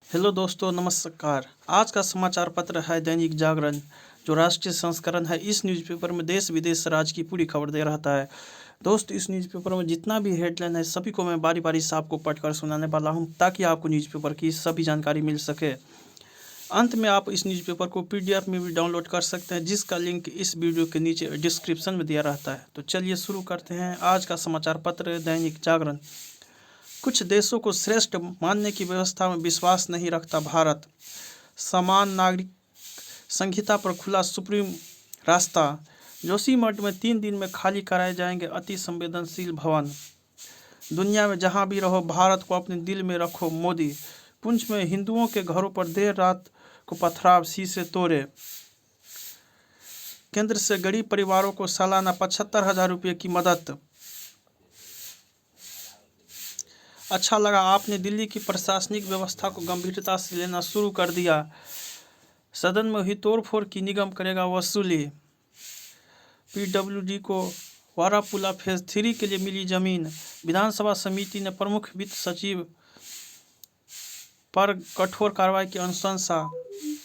Hello दोस्तों, नमस्कार। आज का समाचार पत्र है दैनिक जागरण, जो राष्ट्रीय संस्करण है। इस न्यूज़पेपर में देश विदेश राज्य की पूरी खबर दे रहता है। दोस्त, इस न्यूज़पेपर में जितना भी हेडलाइन है सभी को मैं बारी बारी से आपको पढ़कर सुनाने वाला हूं, ताकि आपको न्यूज़पेपर की सभी जानकारी मिल सके। अंत में आप इस न्यूज़पेपर को PDF में भी डाउनलोड कर सकते हैं, जिसका लिंक इस वीडियो के नीचे डिस्क्रिप्शन में दिया रहता है। तो चलिए शुरू करते हैं आज का समाचार पत्र दैनिक जागरण। कुछ देशों को श्रेष्ठ मानने की व्यवस्था में विश्वास नहीं रखता भारत। समान नागरिक संहिता पर खुला सुप्रीम रास्ता। जोशीमठ में 3 दिन में खाली कराए जाएंगे अति संवेदनशील भवन। दुनिया में जहां भी रहो भारत को अपने दिल में रखो मोदी। पुंछ में हिंदुओं के घरों पर देर रात को पथराव, शीशे तोड़े। केंद्र से गरीब परिवारों को सालाना 75,000 रुपये की मदद। अच्छा लगा आपने दिल्ली की प्रशासनिक व्यवस्था को गंभीरता से लेना शुरू कर दिया। सदन में हुई तोड़फोड़ की निगम करेगा वसूली। PWD को वारापुला फेज 3 के लिए मिली जमीन। विधानसभा समिति ने प्रमुख वित्त सचिव पर कठोर कार्रवाई की अनुशंसा।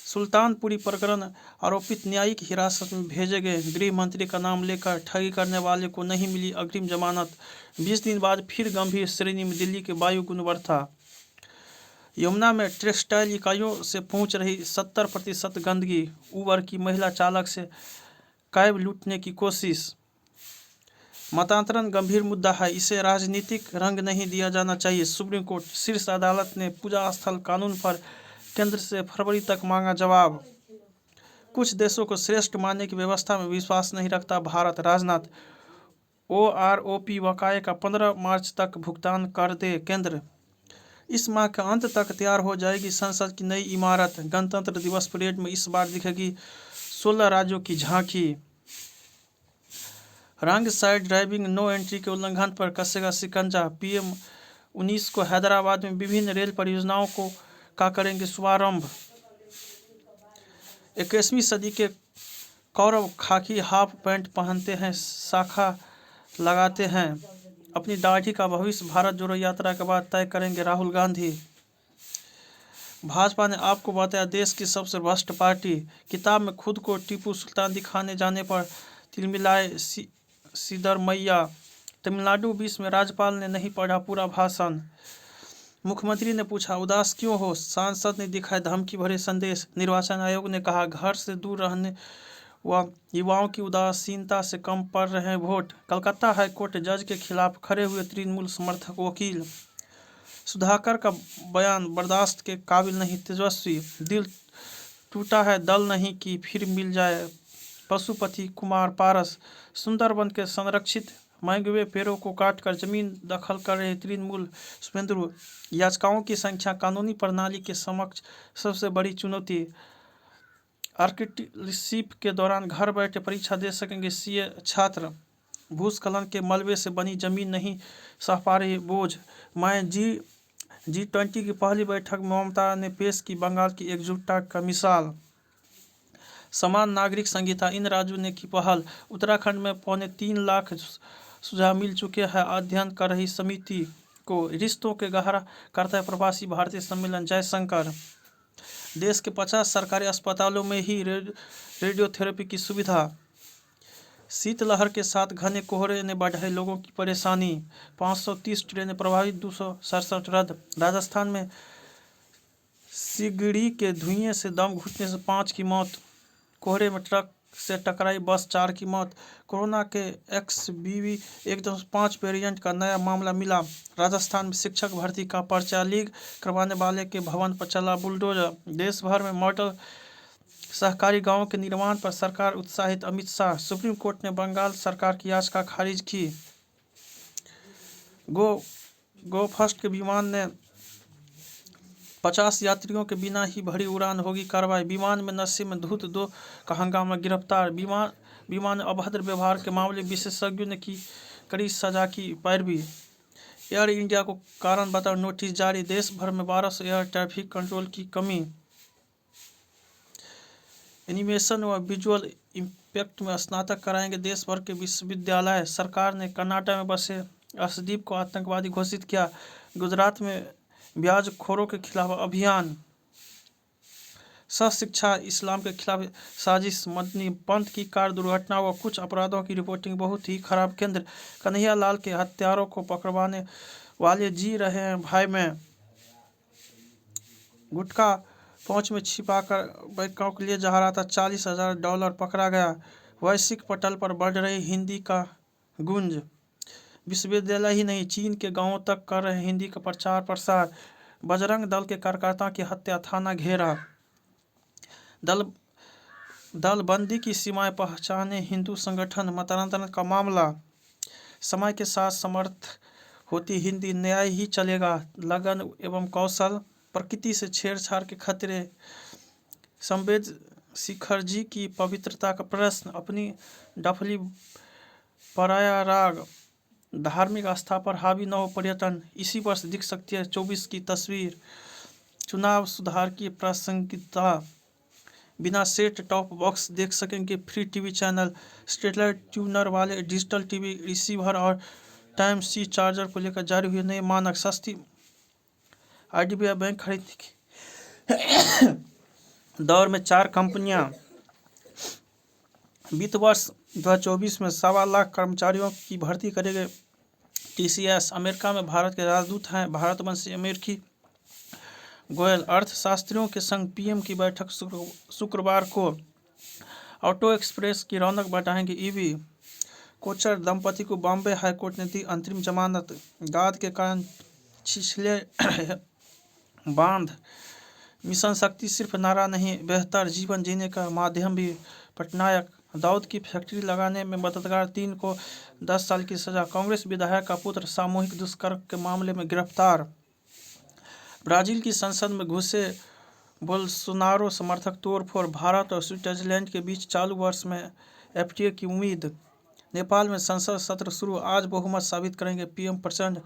सुल्तानपुरी प्रकरण आरोपित न्यायिक हिरासत में भेजे गए। गृह मंत्री का नाम लेकर ठगी करने वाले को नहीं मिली अग्रिम जमानत। 20 दिन बाद फिर गंभीर श्रेणी में दिल्ली के वायु गुणवत्ता। यमुना में टेक्सटाइल इकाइयों से पहुंच रही 70% गंदगी। उबर की महिला चालक से कैब लूटने की कोशिश। मतांतरण गंभीर मुद्दा है, इसे राजनीतिक रंग नहीं दिया जाना चाहिए। Supreme court. शीर्ष अदालत ने पूजा स्थल कानून पर केंद्र से फरवरी तक मांगा जवाब। कुछ देशों को श्रेष्ठ मानने की व्यवस्था में विश्वास नहीं रखता भारत। राजनाथ। OROP बकाये का 15 मार्च तक भुगतान कर दे केंद्र। इस माह के अंत तक तैयार हो जाएगी संसद की नई इमारत। गणतंत्र दिवस परेड में इस बार दिखेगी 16 राज्यों की झांकी। रंग साइड ड्राइविंग नो एंट्री के उल्लंघन पर कसेगा शिकंजा। PM 19 को हैदराबाद में विभिन्न रेल परियोजनाओं का करेंगे शुभारंभ। 21वीं सदी के कौरव खाकी हाफ पैंट पहनते हैं, शाखा लगाते हैं। अपनी दाढ़ी का भविष्य भारत जोड़ो यात्रा के बाद तय करेंगे राहुल गांधी। भाजपा ने आपको बताया देश की सबसे भ्रष्ट पार्टी। किताब में खुद को टीपू सुल्तान दिखाने जाने पर तिलमिलाए सिद्धरमैया। तमिलनाडु 20 में राज्यपाल ने नहीं पढ़ा पूरा भाषण। मुख्यमंत्री ने पूछा उदास क्यों हो, सांसद ने दिखाए धमकी भरे संदेश। निर्वाचन आयोग ने कहा घर से दूर रहने व युवाओं की उदासीनता से कम पड़ रहे हैं वोट। कलकत्ता हाईकोर्ट जज के खिलाफ खड़े हुए तृणमूल समर्थक वकील। सुधाकर का बयान बर्दाश्त के काबिल नहीं। तेजस्वी। दिल टूटा है दल नहीं कि फिर मिल जाए। पशुपति कुमार पारस। सुंदरबन के संरक्षित मैंगवे पेड़ों को काटकर जमीन दखल कर रहे तृणमूल शुभेंदु। याचिकाओं की संख्या कानूनी प्रणाली के समक्ष सबसे बड़ी चुनौती। आर्किटशिप के दौरान घर बैठे परीक्षा दे सकेंगे CA छात्र। भूस्खलन के मलबे से बनी जमीन नहीं सह पा रही बोझ। मैं G20 की पहली बैठक में ममता ने पेश की बंगाल की एकजुटता का मिसाल। समान नागरिक संहिता इन राज्यों ने की पहल। उत्तराखंड में 3.25 लाख सुझाव मिल चुके हैं अध्ययन कर रही समिति को। रिश्तों के गहरा करता है प्रवासी भारतीय सम्मेलन जयशंकर। देश के 50 सरकारी अस्पतालों में ही रेडियोथेरेपी की सुविधा। शीतलहर के साथ घने कोहरे ने बढ़ाई लोगों की परेशानी। 530 ट्रेनें प्रभावित, 267 रद्द। राजस्थान में सिगड़ी के धुएं से दम घुटने से 5 की मौत। कोहरे में ट्रक से टकराई बस, 4 की मौत। कोरोना के XBB 1.5 वेरिएंट का नया मामला मिला। राजस्थान में शिक्षक भर्ती का पर्चा लीक करवाने वाले के भवन पर चला बुलडोजर। देश भर में मॉडल सहकारी गांवों के निर्माण पर सरकार उत्साहित। अमित शाह। सुप्रीम कोर्ट ने बंगाल सरकार की याचिका खारिज की। गो फर्स्ट के विमान ने 50 यात्रियों के बिना ही भरी उड़ान, होगी कार्रवाई। विमान में नशे में धुत 2 का हंगामा, गिरफ्तार। विमान अभद्र व्यवहार के मामले विशेषज्ञों ने की कड़ी सजा की पैरवी। एयर इंडिया को कारण बताओ नोटिस जारी। देश भर में 1200 एयर ट्रैफिक कंट्रोल की कमी। एनिमेशन व विजुअल इम्पैक्ट में स्नातक कराएंगे देश भर के विश्वविद्यालय। सरकार ने कर्नाटक में बसे अर्शदीप को आतंकवादी घोषित किया। गुजरात में ब्याजखोरों के खिलाफ अभियान। शिक्षा, इस्लाम के खिलाफ साजिश, मदनी पंथ की कार दुर्घटना व कुछ अपराधों की रिपोर्टिंग बहुत ही खराब। केंद्र कन्हैया लाल के हत्यारों को पकड़वाने वाले जी रहे हैं भाई में गुटखा पहुंच में छिपाकर बैंकॉक ले जा रहा था। $40,000 पकड़ा गया। वैश्विक पटल पर बढ़ रही हिंदी का गुंज। विश्वविद्यालय ही नहीं, चीन के गांवों तक कर रहे हिंदी का प्रचार प्रसार। बजरंग दल के कार्यकर्ता की हत्या, थाना घेरा। दलबंदी की सीमाएं पहचाने हिंदू संगठन। मतांतरण का मामला। समय के साथ समर्थ होती हिंदी, न्याय ही चलेगा। लगन एवं कौशल। प्रकृति से छेड़छाड़ के खतरे। संवेद शिखर जी की पवित्रता का प्रश्न। अपनी डफली पराया राग। धार्मिक आस्था पर हावी न हो पर्यटन। इसी वर्ष दिख सकती है 24 की तस्वीर। चुनाव सुधार की प्रासंगिकता। बिना सेट टॉप बॉक्स देख सकेंगे free TV channel. Satellite tuner वाले डिजिटल टीवी रिसीवर और टाइम सी चार्जर को लेकर जारी हुए नए मानक। सस्ती IDBI बैंक खरीदने के दौर में 4 कंपनियां। वित्त वर्ष 2024 में 1.25 लाख कर्मचारियों की भर्ती करेंगे TCS। अमेरिका में भारत के राजदूत हैं भारतवंशी अमेरिकी। गोयल अर्थशास्त्रियों के संग PM की बैठक शुक्रवार को। ऑटो एक्सप्रेस की रौनक बढ़ाएंगे EV। कोचर दंपति को बॉम्बे हाईकोर्ट ने दी अंतरिम जमानत। गाद के कारण छिछले बांध। मिशन शक्ति सिर्फ नारा नहीं, बेहतर जीवन जीने का माध्यम भी। पटनायक दाऊद की फैक्ट्री लगाने में मददगार 3 को 10 साल की सजा। कांग्रेस विधायक का पुत्र सामूहिक दुष्कर्म के मामले में गिरफ्तार। ब्राजील की संसद में घुसे बोल्सोनारो समर्थक तोड़फोड़। भारत और स्विट्जरलैंड के बीच चालू वर्ष में FTA की उम्मीद। नेपाल में संसद सत्र शुरू, आज बहुमत साबित करेंगे PM प्रचंड।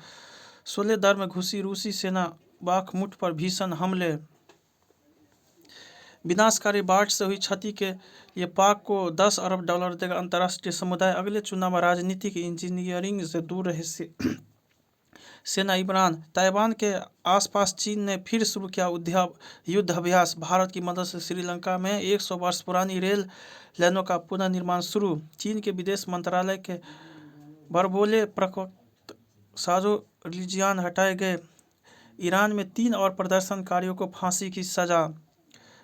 सोलेदर में घुसी रूसी सेना, बाखमुट पर भीषण हमले। विनाशकारी बाढ़ से हुई क्षति के लिए पाक को $10 अरब देगा अंतर्राष्ट्रीय समुदाय। अगले चुनाव में राजनीतिक इंजीनियरिंग से दूर रहे सेना। इमरान। ताइवान के आसपास चीन ने फिर शुरू किया युद्ध अभ्यास। भारत की मदद से श्रीलंका में 100 वर्ष पुरानी रेल लाइनों का पुनर्निर्माण शुरू। चीन के विदेश मंत्रालय के बरबोले प्रवक्ता साजो रिलिजियान हटाए गए। ईरान में 3 और प्रदर्शनकारियों को फांसी की सजा।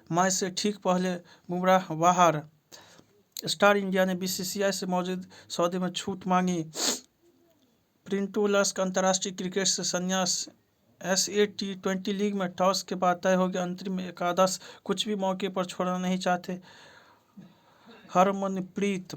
मैच से ठीक पहले बुमराह बाहर। स्टार इंडिया ने BCCI से मौजूद सौदे में छूट मांगी। प्रिंटू लस्क अंतर्राष्ट्रीय क्रिकेट से संन्यास। SA T20 लीग में टॉस के बाद तय हो गया अंतरिम एकादश। कुछ भी मौके पर छोड़ना नहीं चाहते हरमनप्रीत।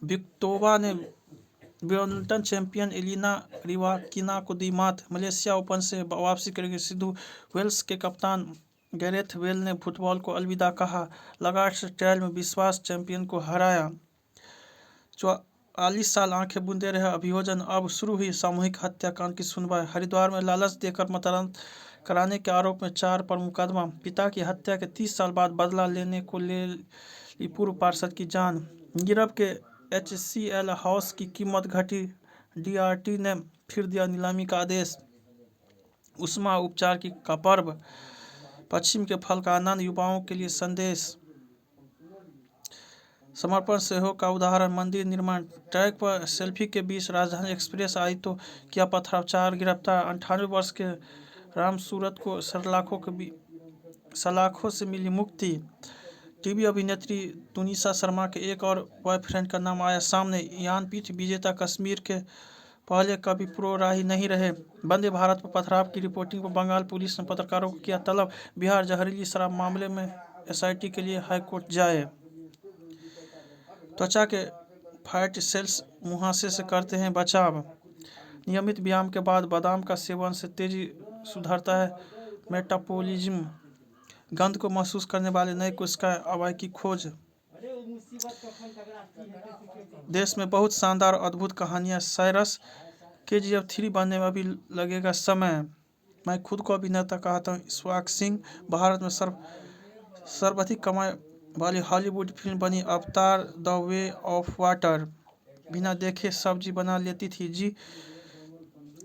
विक्टोवा ने बैडमिंटन चैंपियन एलिना रिवाकिना को दी मात। मलेशिया ओपन से वापसी करेंगे सिद्धू। वेल्स के कप्तान गैरेथ बेल ने फुटबॉल को अलविदा कहा। लगातार ट्रायल में विश्वास चैंपियन को हराया। 44 साल आंखें बूंदे रहे अभियोजन, अब शुरू हुई सामूहिक हत्याकांड की सुनवाई। हरिद्वार में लालच देकर मतदान कराने के आरोप में 4 पर मुकदमा। पिता की हत्या के 30 साल बाद बदला लेने को ले ली पूर्व पार्षद की जान। नीरव के HCL हाउस की कीमत घटी। DRT ने फिर दिया नीलामी का आदेश। उष्मा उपचार का पर्व, पश्चिम के फल का आनंद, युवाओं के लिए संदेश। समर्पण सहयोग का उदाहरण, मंदिर निर्माण। ट्रैक पर सेल्फी के बीच राजधानी एक्सप्रेस आई तो किया पथराव, 4 गिरफ्तार। 98 वर्ष के राम सूरत को सलाखों से मिली मुक्ति। टीवी अभिनेत्री तुनिसा शर्मा के एक और बॉयफ्रेंड का नाम आया सामने। ज्ञानपीठ विजेता कश्मीर के पहले कभी प्रो राही नहीं रहे। वंदे भारत पर पथराव की रिपोर्टिंग पर बंगाल पुलिस ने पत्रकारों को किया तलब। बिहार जहरीली शराब मामले में SIT के लिए हाईकोर्ट जाए। त्वचा के फैट सेल्स मुहासे से करते हैं बचाव। नियमित व्यायाम के बाद बादाम का सेवन से तेजी सुधरता है मेटाबॉलिज्म। गंध को महसूस करने वाले नए कोशिकाएं अवाई की खोज। देश में बहुत शानदार और अद्भुत कहानियां। साइरस KGF 3 बनने में अभी लगेगा समय। मैं खुद को अभिनेता कहता हूँ। इशफाक सिंह। भारत में सर्वाधिक कमाई वाली हॉलीवुड फिल्म बनी अवतार द वे ऑफ वाटर। बिना देखे सब्जी बना लेती थी जी।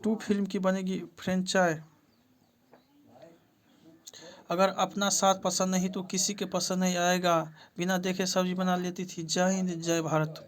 2 फिल्म की बनेगी फ्रेंचाइज। अगर अपना साथ पसंद नहीं तो किसी के पसंद नहीं आएगा। बिना देखे सब्जी बना लेती थी। जय हिंद, जय भारत।